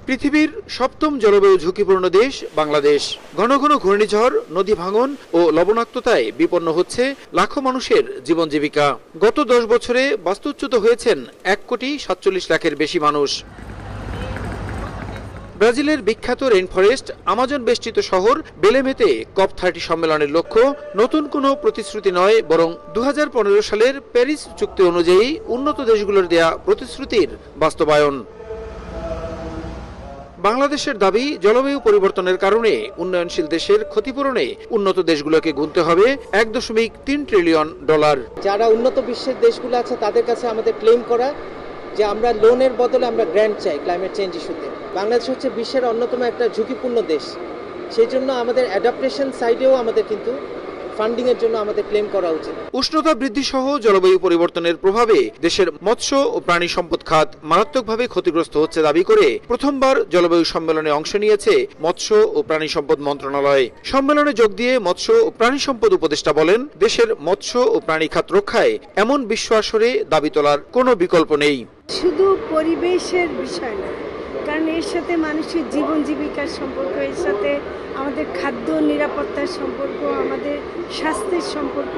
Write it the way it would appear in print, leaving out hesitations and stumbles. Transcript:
পৃথিবীর সপ্তম জলবায়ু ঝুঁকিপূর্ণ দেশ বাংলাদেশ। ঘন ঘন ঘূর্ণিঝড়, নদী ভাঙন ও লবণাক্ততায় বিপন্ন হচ্ছে লাখো মানুষের জীবন জীবিকা। গত 10 বছরে বাস্তুচ্যুত হয়েছেন 1,47,00,000-এর বেশি মানুষ। ব্রাজিলের বিখ্যাত রেইনফরেস্ট আমাজন বেষ্টিত শহর বেলেমেতে COP30 সম্মেলনের লক্ষ্য নতুন কোনো প্রতিশ্রুতি নয়, বরং 2015 সালের প্যারিস চুক্তি অনুযায়ী উন্নত দেশগুলোর দেয়া প্রতিশ্রুতির বাস্তবায়ন। বাংলাদেশের দাবি, জলবায়ু পরিবর্তনের কারণে উন্নয়নশীল দেশের ক্ষতিপূরণে উন্নত দেশগুলোকে গুনতে হবে $1.3 ট্রিলিয়ন। যারা উন্নত বিশ্বের দেশগুলো আছে তাদের কাছে আমাদের ক্লেম করা যে আমরা লোনের বদলে আমরা গ্র্যান্ট চাই ক্লাইমেট চেঞ্জ ইস্যুতে। বাংলাদেশ হচ্ছে বিশ্বের অন্যতম একটা ঝুঁকিপূর্ণ দেশ, সেই জন্য আমাদের অ্যাডাপ্টেশন সাইডেও আমাদের কিন্তু ফান্ডিং এর জন্য আমাদের ক্লেম করা উচিত। উষ্ণতা বৃদ্ধি সহ জলবায়ু পরিবর্তনের প্রভাবে দেশের মৎস্য ও প্রাণী সম্পদ খাত মারাত্মকভাবে ক্ষতিগ্রস্ত হচ্ছে দাবি করে প্রথমবার জলবায়ু সম্মেলনে অংশ নিয়েছে মৎস্য ও প্রাণী সম্পদ মন্ত্রণালয়। সম্মেলনে যোগ দিয়ে মৎস্য ও প্রাণী সম্পদ উপদেষ্টা বলেন, দেশের মৎস্য ও প্রাণী খাত রক্ষায় এমন বিশ্ব আসরে দাবি তোলার কোনো বিকল্প নেই। শুধু পরিবেশের বিষয় না, কারণ এর সাথে মানুষের জীবন জীবিকার সম্পর্ক, এর সাথে আমাদের খাদ্য নিরাপত্তার সম্পর্ক, আমাদের স্বাস্থ্যের সম্পর্ক।